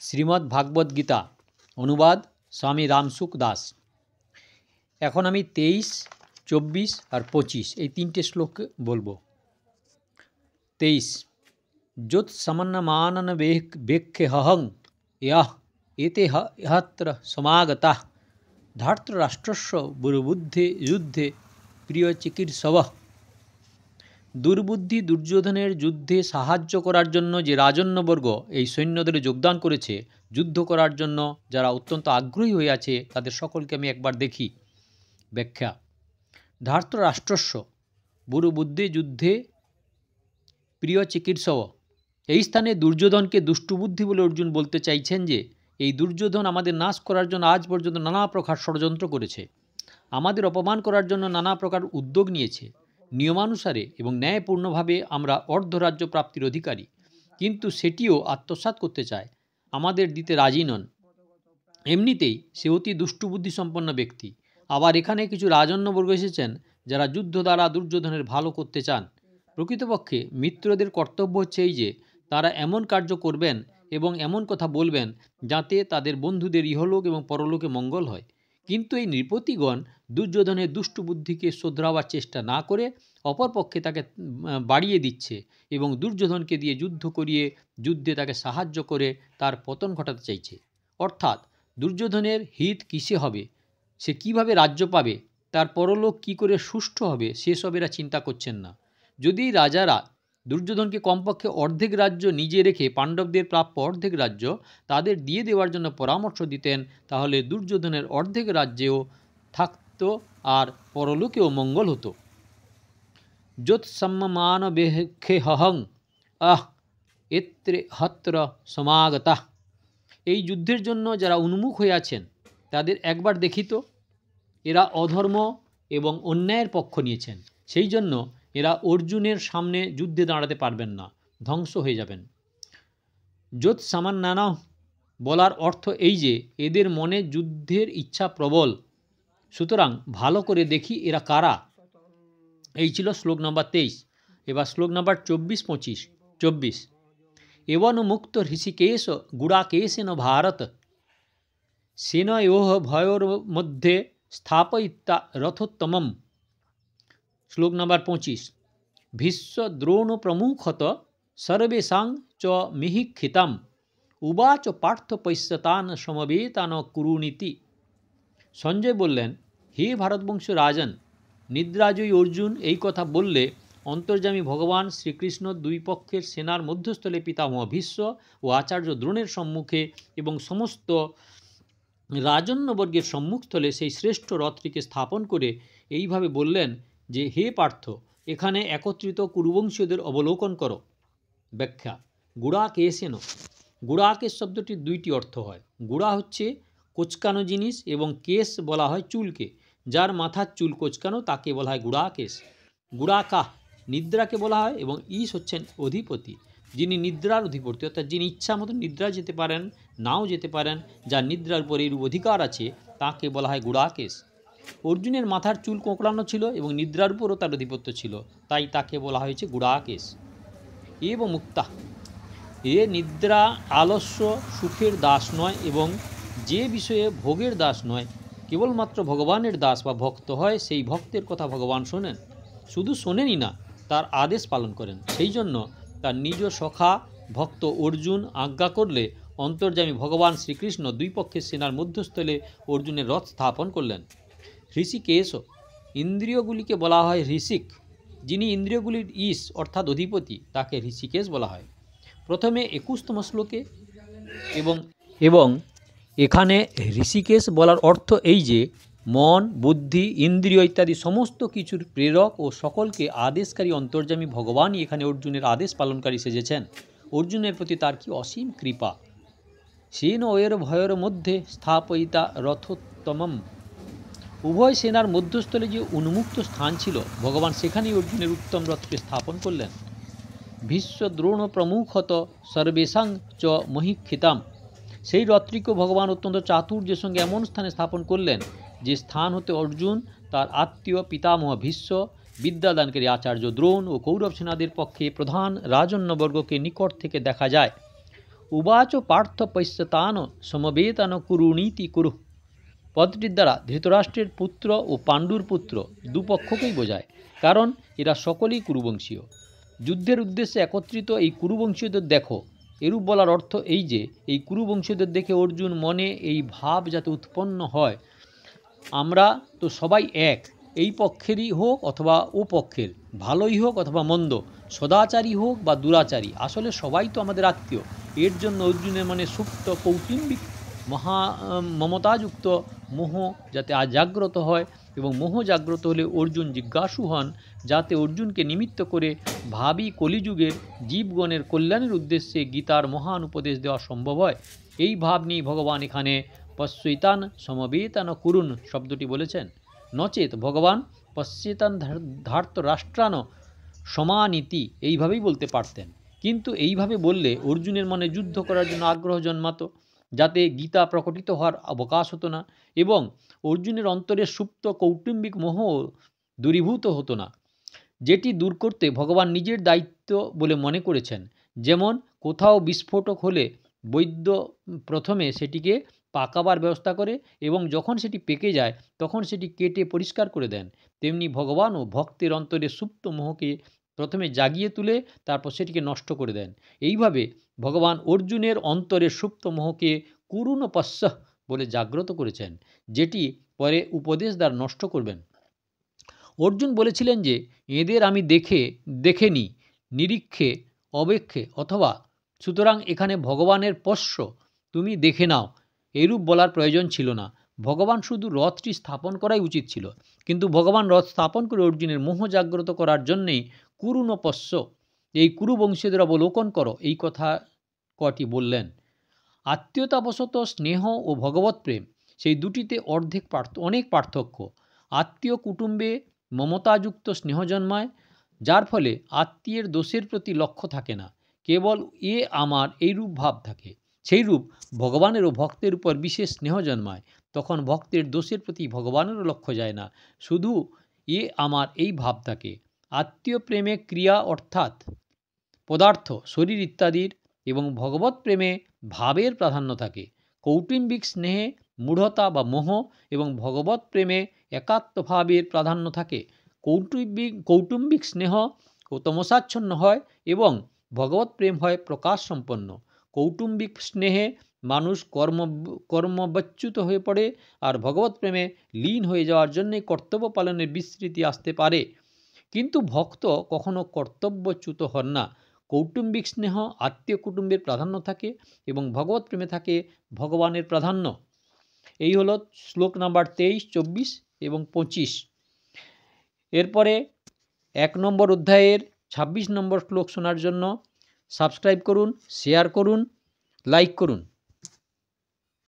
শ্রীমদ্ ভাগবত গীতা অনুবাদ স্বামী রামসুখ দাস। এখন আমি 23, 24 আর 25 এই তিনটে শ্লোক বলবো। 23 যৎ সমন্নমানন বেক্ষে হহং ইয়াহ এতে হত্র সমাগতা ধার্তরাষ্ট্রস্য বুর্বুদ্ধে যুদ্ধে প্রিয় চিকিৎসবঃ। দুর্বুদ্ধি দুর্যোধনের যুদ্ধে সাহায্য করার জন্য যে রাজন্যবর্গ এই সৈন্যদলে যোগদান করেছে, যুদ্ধ করার জন্য যারা অত্যন্ত আগ্রহী হয়ে আছে তাদের সকলকে আমি একবার দেখি। ব্যাখ্যা: ধার্তরাষ্ট্রস্য বুর্বুদ্ধি যুদ্ধে প্রিয় চিকিৎসব। এই স্থানে দুর্যোধনকে দুষ্টবুদ্ধি বলে অর্জুন বলতে চাইছেন যে এই দুর্যোধন আমাদের নাশ করার জন্য আজ পর্যন্ত নানা প্রকার ষড়যন্ত্র করেছে, আমাদের অপমান করার জন্য নানা প্রকার উদ্যোগ নিয়েছে। নিয়মানুসারে এবং ন্যায়পূর্ণভাবে আমরা অর্ধরাজ্য প্রাপ্তির অধিকারী, কিন্তু সেটিও আত্মসাৎ করতে চায়, আমাদের দিতে রাজি নন। এমনিতেই সে অতি দুষ্টবুদ্ধি সম্পন্ন ব্যক্তি। আবার এখানে কিছু রাজন্যবর্গ এসেছেন যারা যুদ্ধ দ্বারা দুর্যোধনের ভালো করতে চান। প্রকৃতপক্ষে মিত্রদের কর্তব্য হচ্ছে এই যে তারা এমন কার্য করবেন এবং এমন কথা বলবেন যাতে তাদের বন্ধুদের ইহলোক এবং পরলোকে মঙ্গল হয়। কিন্তু এই নৃপতিগণ দুর্যোধনের দুষ্টবুদ্ধিকে শোধরাবার চেষ্টা না করে অপরপক্ষে তাকে বাড়িয়ে দিচ্ছে এবং দুর্যোধনকে দিয়ে যুদ্ধ করিয়ে যুদ্ধে তাকে সাহায্য করে তার পতন ঘটাতে চাইছে। অর্থাৎ দুর্যোধনের হিত কিসে হবে, সে কিভাবে রাজ্য পাবে, তার পরলোক কি করে সুষ্ঠু হবে, সেসব এরা চিন্তা করছেন না। যদি রাজারা দুর্যোধনকে কমপক্ষে অর্ধেক রাজ্য নিজে রেখে পাণ্ডবদের প্রাপ্য অর্ধেক রাজ্য তাদের দিয়ে দেওয়ার জন্য পরামর্শ দিতেন, তাহলে দুর্যোধনের অর্ধেক রাজ্যেও থাকতো আর পরলোকেও মঙ্গল হতো। যৎ সম্মান বেক্ষে হহং আহ এত্রে হত্র সমাগতা। এই যুদ্ধের জন্য যারা উন্মুখ হয়ে আছেন তাদের একবার দেখিত। এরা অধর্ম এবং অন্যায়ের পক্ষ নিয়েছেন, সেই জন্য এরা অর্জুনের সামনে যুদ্ধে দাঁড়াতে পারবেন না, ধ্বংস হয়ে যাবেন। যৎ সামান্যান বলার অর্থ এই যে এদের মনে যুদ্ধের ইচ্ছা প্রবল, সুতরাং ভালো করে দেখি এরা কারা। এই ছিল শ্লোক নম্বর 23। এবার শ্লোক নম্বর 24, 25। এবন মুক্ত ঋষিকেশ গুড়াকেশেন ভারত সেনয়োঃ ভয়োর মধ্যে স্থাপয়িতা রথোত্তমম। শ্লোক নম্বর 25। ভীষ্ম দ্রোণ প্রমুখত সর্বেষাং চ মিহিক্ষিতাম উবাচ পার্থ পৈশ্যতান সমবেতান কুরুনীতি। সঞ্জয় বললেন, হে ভারতবংশ রাজন, নিদ্রাজয়ী অর্জুন এই কথা বললে অন্তর্যামী ভগবান শ্রীকৃষ্ণ দুই পক্ষের সেনার মধ্যস্থলে পিতামহ ভীষ্ম ও আচার্য দ্রোণের সম্মুখে এবং সমস্ত রাজন্যবর্গের সম্মুখস্থলে সেই শ্রেষ্ঠ রথটিকে স্থাপন করে এইভাবে বললেন যে, হে পার্থ, এখানে একত্রিত কুরুবংশীয়দের অবলোকন করো। ব্যাখ্যা: গুড়াকেশেন। গুড়াকেশ শব্দটির দুইটি অর্থ হয়। গুড়া হচ্ছে কোচকানো জিনিস এবং কেশ বলা হয় চুলকে। যার মাথার চুল কোচকানো তাকে বলা হয় গুড়াকেশ। গুড়াকা নিদ্রাকে বলা হয় এবং ঈশ হচ্ছেন অধিপতি, যিনি নিদ্রার অধিপতি, অর্থাৎ যিনি ইচ্ছা মতো নিদ্রা যেতে পারেন, নাও যেতে পারেন, যার নিদ্রার উপরে এরূপ অধিকার আছে তাকে বলা হয় গুড়াকেশ। অর্জুনের মাথার চুল কোঁকড়ানো ছিল এবং নিদ্রার উপরও তার আধিপত্য ছিল, তাই তাকে বলা হয়েছে গুড়াকেশ। এব মুক্তা, এ নিদ্রা আলস্য সুখের দাস নয় এবং যে বিষয়ে ভোগের দাস নয়, কেবলমাত্র ভগবানের দাস বা ভক্ত হয়, সেই ভক্তের কথা ভগবান শোনেন। শুধু শোনেনই না, তার আদেশ পালন করেন। সেই জন্য তার নিজ সখা ভক্ত অর্জুন আজ্ঞা করলে অন্তর্যামী ভগবান শ্রীকৃষ্ণ দুই পক্ষের সেনার মধ্যস্থলে অর্জুনের রথ স্থাপন করলেন। ঋষিকেশ, ইন্দ্রিয়গুলিকে বলা হয় ঋষিক। যিনি ইন্দ্রিয়গুলির ঈশ অর্থাৎ অধিপতি তাকে ঋষিকেশ বলা হয়। প্রথমে 21তম শ্লোকে এবং এখানে ঋষিকেশ বলার অর্থ এই যে মন, বুদ্ধি, ইন্দ্রিয় ইত্যাদি সমস্ত কিছুর প্রেরক ও সকলকে আদেশকারী অন্তর্যামী ভগবানই এখানে অর্জুনের আদেশ পালনকারী সেজেছেন। অর্জুনের প্রতি তার কি অসীম কৃপা। সেন ওয়ের ভয়ের মধ্যে স্থাপয়িতা রথোত্তমম। উভয় সেনার মধ্যস্থলে যে উন্মুক্ত স্থান ছিল, ভগবান সেখানেই অর্জুনের উত্তম রথকে স্থাপন করলেন। ভীষ্ম দ্রোণ প্রমুখত সর্বেষাং চ মহিক্ষিতাম। সেই রথটিকেও ভগবান অত্যন্ত চাতুর্যের সঙ্গে এমন স্থানে স্থাপন করলেন যে স্থান হতে অর্জুন, তার আত্মীয় পিতামহ ভীষ্ম, বিদ্যাদানকারী আচার্য দ্রোণ ও কৌরব সেনাদের পক্ষে প্রধান রাজন্যবর্গকে নিকট থেকে দেখা যায়। উবাচ পার্থ পশ্যতান সমবেতান কুরুণীতি কুরু। পদটির দ্বারা ধৃতরাষ্ট্রের পুত্র ও পাণ্ডুর পুত্র দুপক্ষকেই বোঝায়, কারণ এরা সকলেই কুরুবংশীয়। যুদ্ধের উদ্দেশ্যে একত্রিত এই কুরুবংশীয়দের দেখো, এরূপ বলার অর্থ এই যে এই কুরুবংশীয়দের দেখে অর্জুন মনে এই ভাব যাতে উৎপন্ন হয়, আমরা তো সবাই এক, এই পক্ষেরই হোক অথবা ও পক্ষের, ভালোই হোক অথবা মন্দ, সদাচারী হোক বা দুরাচারী, আসলে সবাই তো আমাদের আত্মীয়। এর জন্য অর্জুনের মনে সুপ্ত কৌটুম্বিক মমতাযুক্ত মোহ যাতে জাগ্রত হয়, এবং মোহ জাগ্রত হলে অর্জুন জিজ্ঞাসু হন, যাতে অর্জুনকে নিমিত্ত করে ভাবি কলিযুগের জীবগণের কল্যাণের উদ্দেশ্যে গীতার মহান উপদেশ দেওয়া সম্ভব হয়। এই ভাব নিয়ে ভগবান এখানে পশ্যিতান সমবেতান কুরুন শব্দটি বলেছেন। নচেত ভগবান পশ্যিতান ধার্ত রাষ্ট্রান সমানীতি এইভাবেই বলতে পারতেন, কিন্তু এইভাবে বললে অর্জুনের মনে যুদ্ধ করার জন্য আগ্রহ জন্মাতো, যাতে গীতা প্রকটিত হওয়ার অবকাশ হতো না, এবং অর্জুনের অন্তরে সুপ্ত কৌটুম্বিক মোহ দূরীভূত হতো না, যেটি দূর করতে ভগবান নিজের দায়িত্ব বলে মনে করেছেন। যেমন কোথাও বিস্ফোটক হলে বৈদ্য প্রথমে সেটিকে পাকাবার ব্যবস্থা করে, এবং যখন সেটি পেকে যায় তখন সেটি কেটে পরিষ্কার করে দেন, তেমনি ভগবানও ভক্তের অন্তরে সুপ্ত মোহকে প্রথমে জাগিয়ে তুলে তারপর সেটিকে নষ্ট করে দেন। এইভাবে ভগবান অর্জুনের অন্তরে সুপ্ত মোহকে কুরুণপস্য বলে জাগ্রত করেছেন, যেটি পরে উপদেশ দ্বারা নষ্ট করবেন। অর্জুন বলেছিলেন যে এদের আমি দেখেনি, নিরীক্ষে, অবেক্ষে, অথবা সুতরাং এখানে ভগবানের পশ্য তুমি দেখে নাও এরূপ বলার প্রয়োজন ছিল না। ভগবান শুধু রথটি স্থাপন করাই উচিত ছিল, কিন্তু ভগবান রথ স্থাপন করে অর্জুনের মোহ জাগ্রত করার জন্যেই কুরুণপস্য, এই কুরুবংশীয়দের অবলোকন করো, এই কথা কটি বললেন। আত্মীয়তাবশত স্নেহ ও ভগবত প্রেম, সেই দুটিতে অনেক পার্থক্য। আত্মীয় কুটুম্বে মমতাযুক্ত স্নেহ জন্মায়, যার ফলে আত্মীয়ের দোষের প্রতি লক্ষ্য থাকে না, কেবল এ আমার এইরূপ ভাব থাকে। সেইরূপ ভগবানেরও ভক্তের উপর বিশেষ স্নেহ জন্মায়, তখন ভক্তের দোষের প্রতি ভগবানেরও লক্ষ্য যায় না, শুধু এ আমার এই ভাব থাকে। আত্মীয় প্রেমে ক্রিয়া অর্থাৎ পদার্থ, শরীর ইত্যাদির, এবং ভগবত প্রেমে ভাবের প্রাধান্য থাকে। কৌটুম্বিক স্নেহে মূঢ়তা বা মোহ, এবং ভগবত প্রেমে একাত্মভাবের প্রাধান্য থাকে। কৌটুম্বিক স্নেহ তমসাচ্ছন্ন হয় এবং ভগবত প্রেম হয় প্রকাশ সম্পন্ন। কৌটুম্বিক স্নেহে মানুষ কর্মবচ্যুত হয়ে পড়ে, আর ভগবত প্রেমে লীন হয়ে যাওয়ার জন্যই কর্তব্য পালনের বিস্মৃতি আসতে পারে, কিন্তু ভক্ত কখনো কর্তব্যচ্যুত হন না। কৌটুম্বিক স্নেহ আত্মীয় কুটুম্বের প্রাধান্য থাকে, এবং ভগবত প্রেমে থাকে ভগবানের প্রাধান্য। এই হলো শ্লোক নাম্বার 23, 24 এবং 25। এরপরে 1 নম্বর অধ্যায়ের 26 নম্বর শ্লোক শোনার জন্য সাবস্ক্রাইব করুন, শেয়ার করুন, লাইক করুন।